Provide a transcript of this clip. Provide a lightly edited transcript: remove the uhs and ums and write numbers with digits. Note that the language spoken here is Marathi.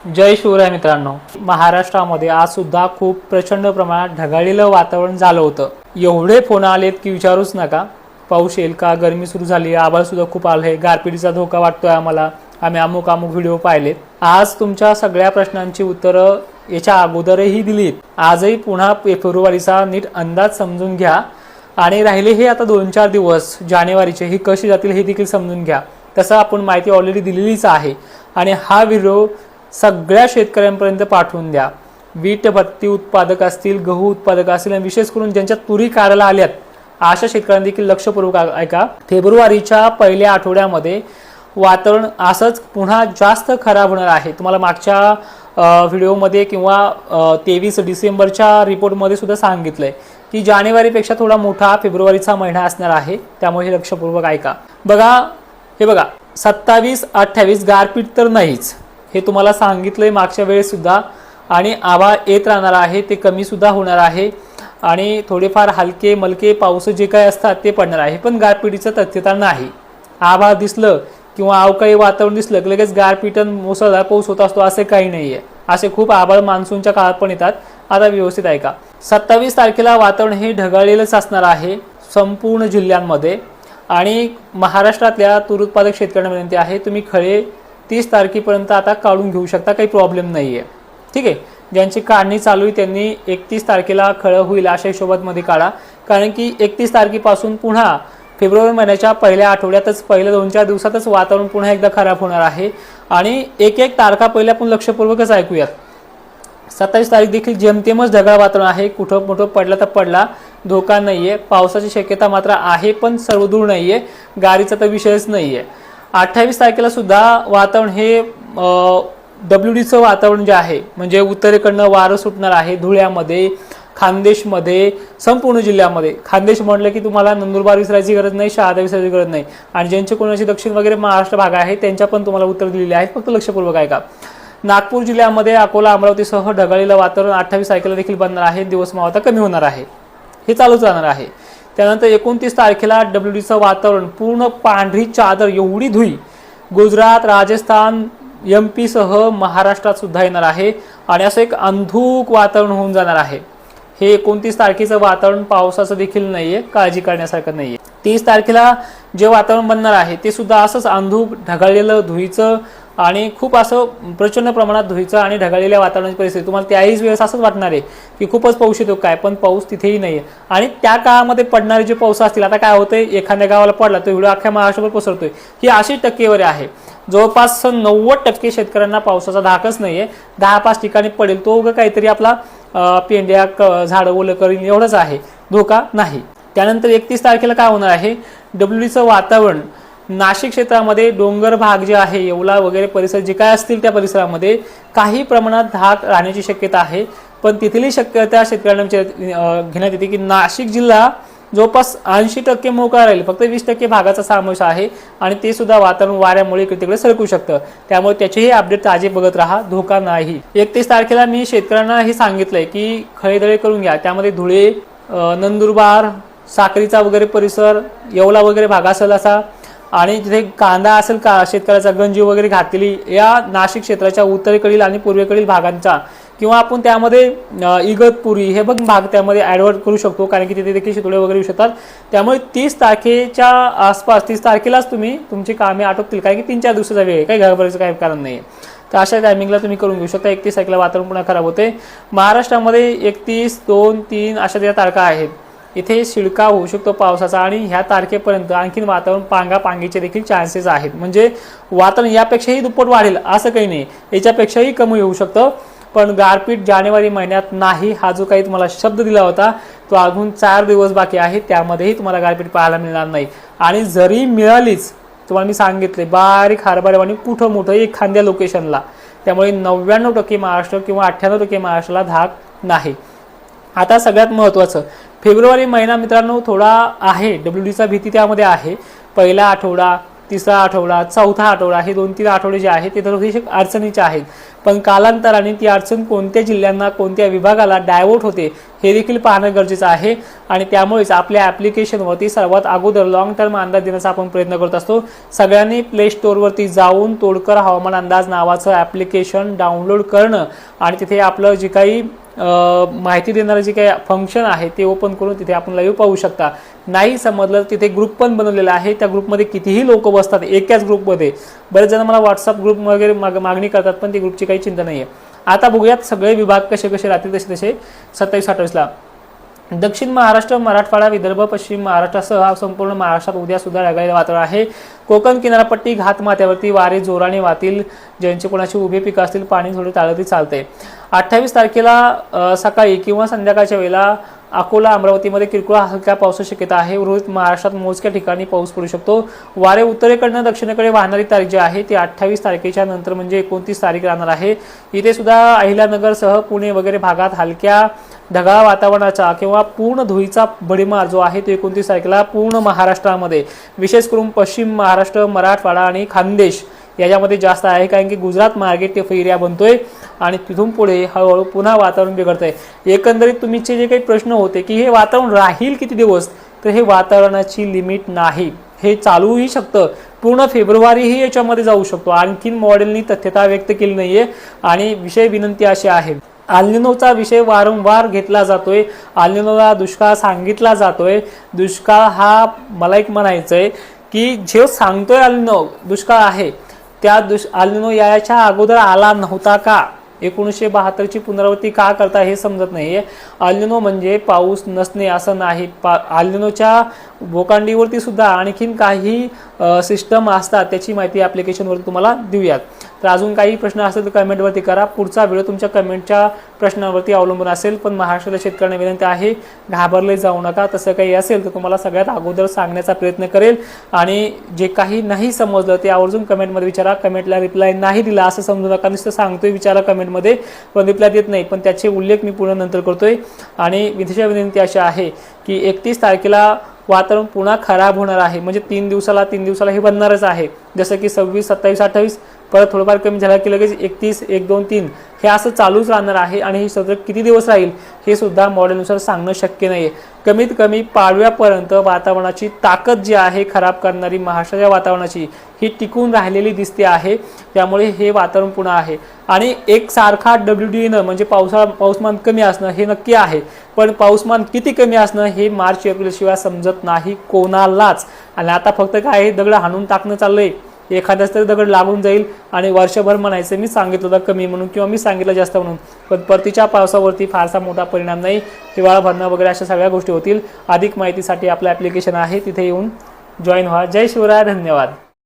जय शिवराय मित्रांनो, महाराष्ट्रामध्ये आज सुद्धा खूप प्रचंड प्रमाणात ढगाळलेलं वातावरण झालं होतं। एवढे फोन आलेत की विचारूच नका। पाऊस येईल का, गरमी सुरू झाली, आभाळ सुद्धा खूप आलंय, गारपिटीचा धोका वाटतोय आम्हाला, आम्ही अमुक व्हिडिओ पाहिलेत। आज तुमच्या सगळ्या प्रश्नांची उत्तरं याच्या अगोदरही दिलीत। आजही पुन्हा फेब्रुवारीचा नीट अंदाज समजून घ्या आणि राहिले हे आता 2-4 दिवस जानेवारीचे हे कसे जातील हे देखील समजून घ्या। तसं आपण माहिती ऑलरेडी दिलेलीच आहे आणि हा व्हिडिओ सगळ्या शेतकऱ्यांपर्यंत पाठवून द्या। वीट भट्टी उत्पादक असतील, गहू उत्पादक असतील आणि विशेष करून ज्यांच्या तुरी काढायला आल्यात अशा शेतकऱ्यांनी देखील लक्षपूर्वक ऐका। फेब्रुवारीच्या पहिल्या आठवड्यामध्ये वातावरण असंच पुन्हा जास्त खराब होणार आहे। तुम्हाला मागच्या व्हिडिओमध्ये किंवा 23 डिसेंबरच्या रिपोर्टमध्ये सुद्धा सांगितलंय की जानेवारीपेक्षा थोडा मोठा फेब्रुवारीचा महिना असणार आहे, त्यामुळे लक्षपूर्वक ऐका। हे बघा 27-28 गारपीट तर नाहीच, हे तुम्हाला सांगितलंय मागच्या वेळेस सुद्धा, आणि आभाळ येत राहणार आहे, ते कमी सुद्धा होणार आहे आणि थोडेफार हलके मलके पाऊस जे काही असतात ते पडणार आहे, पण गारपिटीचं तथ्यता नाही। आभाळ दिसलं किंवा अवकाळी वातावरण दिसलं की लगेच गारपीट मुसळधार पाऊस होत असतो असे काही नाहीये। असे खूप आभाळ मान्सूनच्या काळात पण येतात। आता व्यवस्थित ऐका, 27 तारखेला वातावरण हे ढगाळलेलंच असणार आहे संपूर्ण जिल्ह्यांमध्ये आणि महाराष्ट्रातल्या तूर उत्पादक शेतकऱ्यांना विनंती आहे, तुम्ही खळे 30 तारखेपर्यंत आता काढून घेऊ शकता, काही प्रॉब्लेम नाहीये, ठीक आहे। ज्यांची काढणी चालू आहे त्यांनी 31 तारखेला खळं होईल अशा हिशोबामध्ये काढा, कारण की 31 तारखेपासून पुन्हा फेब्रुवारी महिन्याच्या पहिल्या आठवड्यातच पहिल्या 2-4 दिवसातच वातावरण पुन्हा एकदा खराब होणार आहे आणि एक तारखा पहिल्या पण लक्षपूर्वकच ऐकूयात। 27 तारीख देखील जेमतेमच ढगाळ वातावरण आहे, कुठं मोठं पडला तर पडला, धोका नाहीये, पावसाची शक्यता मात्र आहे पण सर्वदूर नाहीये, गारीचा तर विषयच नाहीये। 28 तारखेला सुद्धा वातावरण हे WDचं वातावरण जे आहे, म्हणजे उत्तरेकडनं वारं सुटणार आहे धुळ्यामध्ये, खानदेशमध्ये, संपूर्ण जिल्ह्यामध्ये। खानदेश म्हटलं की तुम्हाला नंदुरबार विसरायची गरज नाही, शहादा विसरायची गरज नाही, आणि ज्यांचे कोणाचे दक्षिण वगैरे महाराष्ट्र भाग आहे त्यांच्या पण तुम्हाला उत्तर दिलेले आहेत, फक्त लक्षपूर्वक ऐका। नागपूर जिल्ह्यामध्ये अकोला अमरावतीसह ढगाळलेलं वातावरण 28 तारखेला देखील बनणार आहे, दिवस मावळता कमी होणार आहे, हे चालूच राहणार आहे। त्यानंतर 29 तारखेला WDचं वातावरण पूर्ण पांढरी चादर एवढी धुई गुजरात, राजस्थान, MP सह महाराष्ट्रात सुद्धा येणार आहे आणि असं एक अंधुक वातावरण होऊन जाणार आहे। हे 29 तारखेचं वातावरण पावसाचं देखील नाहीये, काळजी करण्यासारखं नाहीये। 30 तारखेला जे वातावरण बनणार आहे ते सुद्धा असंच अंधुक ढगाळलेलं धुईचं आणि खूप असं प्रचंड प्रमाणात धुईचं आणि ढगाळलेल्या वातावरणाची परिस्थिती। तुम्हाला त्याही वेळेस असंच वाटणार आहे की खूपच पाऊस येतो काय, पण पाऊस तिथेही नाहीये आणि त्या काळामध्ये पडणारे जे पाऊस असतील, आता काय होतंय, एखाद्या गावाला पडला तो व्हिडिओ अख्ख्या महाराष्ट्रभर पसरतोय, ही अशी टक्केवारी आहे। जवळपास 90% शेतकऱ्यांना पावसाचा धाकच नाहीये, 10-5 ठिकाणी पडेल तो काहीतरी आपला पेंड्या झाडं ओलं करील एवढंच आहे, धोका नाही। त्यानंतर 31 तारखेला काय होणार आहे, WDचं वातावरण नाशिक क्षेत्रामध्ये डोंगर भाग जे आहे, येवला वगैरे परिसर जे काय असतील त्या परिसरामध्ये काही प्रमाणात धाक राहण्याची शक्यता आहे, पण तिथली शक्यता शेतकऱ्यांना घेण्यात येते की नाशिक जिल्हा जवळपास 80% मोकळा राहील, फक्त 20% भागाचा समावेश आहे आणि ते सुद्धा वातावरण वाऱ्यामुळे इकडे तिकडे सरकू शकतं, त्यामुळे त्याचेही अपडेट ताजे बघत राहा, धोका नाही। 31 तारखेला मी शेतकऱ्यांना हे सांगितलंय की खळेदळे करून घ्या, त्यामध्ये धुळे, नंदुरबार, साक्रीचा वगैरे परिसर, येवला वगैरे भाग असेल असा, आणि जिथे कांदा असेल का शेतकऱ्याचा गंजी वगैरे घातलेली या नाशिक क्षेत्राच्या उत्तरेकडील आणि पूर्वेकडील भागांचा, किंवा आपण त्यामध्ये इगतपुरी हे बघ भाग त्यामध्ये ॲडवर्ट करू शकतो, कारण की तिथे देखील शितोळे वगैरे येऊ शकतात। त्यामुळे 30 तारखेच्या आसपास 30 तारखेलाच तुम्ही तुमची कामे आटोपतील, कारण की 3-4 दिवसाचा वेळ आहे, काही घाबरायचं काही कारण नाही। तर अशा टायमिंगला तुम्ही करून घेऊ शकता। 31 तारखेला वातावरण पुन्हा खराब होते महाराष्ट्रामध्ये। 31, 2, 3 अशा त्या तारखा आहेत, इथे शिडकाव होऊ शकतो पावसाचा आणि ह्या तारखेपर्यंत आणखीन वातावरण पांगापांगीचे देखील चान्सेस आहेत, म्हणजे वातावरण यापेक्षाही दुप्पट वाढेल असं काही नाही, याच्यापेक्षाही कमी होऊ शकतं, पण गारपीट जानेवारी महिन्यात नाही, हा जो काही तुम्हाला शब्द दिला होता तो अजून 4 दिवस बाकी आहे, त्यामध्येही तुम्हाला गारपीट पाहायला मिळणार नाही। आणि जरी मिळालीच तुम्हाला मी सांगितले बारीक हरभऱ्यावानी कुठं मोठं एखाद्या लोकेशनला, त्यामुळे 99% महाराष्ट्र किंवा 98% महाराष्ट्राला धाक नाही। आता सगळ्यात महत्त्वाचं, फेब्रुवारी महिना मित्रांनो थोडा आहे, WDचा भीती त्यामध्ये आहे। पहिला आठवडा, तिसरा आठवडा, चौथा आठवडा हे 2-3 आठवडे जे आहेत ते थोडेसे अडचणीचे आहेत, पण कालांतराने ती अडचण कोणत्या जिल्ह्यांना कोणत्या विभागाला डायव्हर्ट होते हे देखील पाहणं गरजेचं आहे। आणि त्यामुळेच आपल्या ॲप्लिकेशनवरती सर्वात अगोदर लॉंग टर्म अंदाज देण्याचा आपण प्रयत्न करत असतो। सगळ्यांनी प्ले स्टोअरवरती जाऊन तोडकर हवामान अंदाज नावाचं ॲप्लिकेशन डाउनलोड करणं आणि तिथे आपलं जे काही माहिती देणारं जे काही फंक्शन आहे ते ओपन करून तिथे आपण लाईव्ह पाहू शकता। नाही समजलं तिथे ग्रुप पण बनवलेला आहे, त्या ग्रुपमध्ये कितीही लोक बसतात एकाच ग्रुपमध्ये। बरेच जण मला व्हॉट्सअप ग्रुप वगैरे मागणी करतात, पण ती ग्रुपची काही चिंता नाही आहे। आता बघूयात सगळे विभाग कसे कसे राहतील तसे तसे 27-28ला। दक्षिण महाराष्ट्र, मराठवाडा, विदर्भ, पश्चिम महाराष्ट्रासह संपूर्ण महाराष्ट्रात उद्या सुद्धा ढगाळ वातावरण आहे। कोकण किनारपट्टी घाटमाथ्यावरती वारे जोराने वाहतील, ज्यांचे कोणाची उभे पिकं असतील पाणी थोडे टाळती चालते। 28 तारखेला सकाळी किंवा संध्याकाळच्या वेळेला अकोला, अमरावतीमध्ये किरकोळ हलक्या पावसाची शक्यता आहे। उर्वरित महाराष्ट्रात मोजक्या ठिकाणी पाऊस पडू शकतो। वारे उत्तरेकडून दक्षिणेकडे वाहणारी तारीख जी आहे ती 28 तारखेच्या नंतर म्हणजे 29 तारीख राहणार आहे। इथे सुद्धा अहिल्यानगरसह पुणे वगैरे भागात हलक्या ढगाळ वातावरणाचा किंवा पूर्ण धुळीचा भडीमार जो आहे तो 29 तारखेला पूर्ण महाराष्ट्रामध्ये, विशेष करून पश्चिम महाराष्ट्र, मराठवाडा आणि खानदेश याच्यामध्ये जास्त आहे, कारण की गुजरात मार्गे टेफ एरिया बनतोय आणि तिथून पुढे हळूहळू पुन्हा वातावरण बिघडतंय। एकंदरीत तुमचे जे काही प्रश्न होते की हे वातावरण राहील किती दिवस, तर हे वातावरणाची लिमिट नाही, हे चालूही शकतं, पूर्ण फेब्रुवारीही याच्यामध्ये जाऊ शकतो। आणखीन मॉडेलनी तथ्यता व्यक्त केली नाहीये आणि विषय विनंती अशी आहे, अल्निनोचा विषय वारंवार घेतला जातोय, अल्निनोला दुष्काळ सांगितला जातोय। दुष्काळ हा मला एक म्हणायचंय की जे सांगतोय अल्निनो दुष्काळ आहे, त्या अल्निनो याच्या अगोदर आला नव्हता का? 1972ची पुनरावृत्ती का करता हे समजत नाहीये। अल्निनो म्हणजे पाऊस नसणे असं नाही, अल्निनोच्या भोकांडीवरती सुद्धा आणखीन काही सिस्टम असतात, त्याची माहिती ॲप्लिकेशनवरती तुम्हाला देऊयात। तर अजून काही प्रश्न असेल तर कमेंटवरती करा, पुढचा व्हिडिओ तुमच्या कमेंटच्या प्रश्नावरती अवलंबून असेल। पण महाराष्ट्राच्या शेतकऱ्यांना विनंती आहे, घाबरले जाऊ नका, तसं काही असेल तर तुम्हाला सगळ्यात अगोदर सांगण्याचा प्रयत्न करेल। आणि जे काही नाही समजलं ते आवर्जून कमेंटमध्ये विचारा, कमेंटला रिप्लाय नाही दिला असं समजू नका, नुसतं सांगतोय विचारा कमेंटमध्ये पण रिप्लाय देत नाही, पण त्याचे उल्लेख मी पुन्हा नंतर करतोय। आणि विनंती अशी आहे की 31 तारखेला वातावरण पुन्हा खराब होणार आहे, म्हणजे 3 दिवसाला हे बनणारच आहे। जसं की 26, 27, 28 परत थोडंफार कमी झालं की लगेच 31, 1, 2, 3 हे असं चालूच राहणार आहे। आणि हे सतत किती दिवस राहील हे सुद्धा मॉडेलनुसार सांगणं शक्य नाही आहे। कमीत कमी पाडव्यापर्यंत वातावरणाची ताकद जी आहे खराब करणारी महाराष्ट्राच्या वातावरणाची ही टिकून राहिलेली दिसते आहे, त्यामुळे हे वातावरण पुन्हा आहे। आणि एकसारखा WDN म्हणजे पाऊसमान कमी असणं हे नक्की आहे, पण पाऊसमान किती कमी असणं हे मार्च एप्रिल शिवाय समजत नाही कोणालाच। आणि आता फक्त काय दगड हाणून टाकणं चाललंय, एखाद्याच तरी दगड लागून जाईल आणि वर्षभर म्हणायचं मी सांगितलं होतं कमी म्हणून किंवा मी सांगितलं जास्त म्हणून, पण परतीच्या पावसावरती फारसा मोठा परिणाम नाही, हिवाळा भरणं वगैरे अशा सगळ्या गोष्टी होतील। अधिक माहितीसाठी आपलं ॲप्लिकेशन आहे, तिथे येऊन जॉईन व्हा। जय शिवराय, धन्यवाद।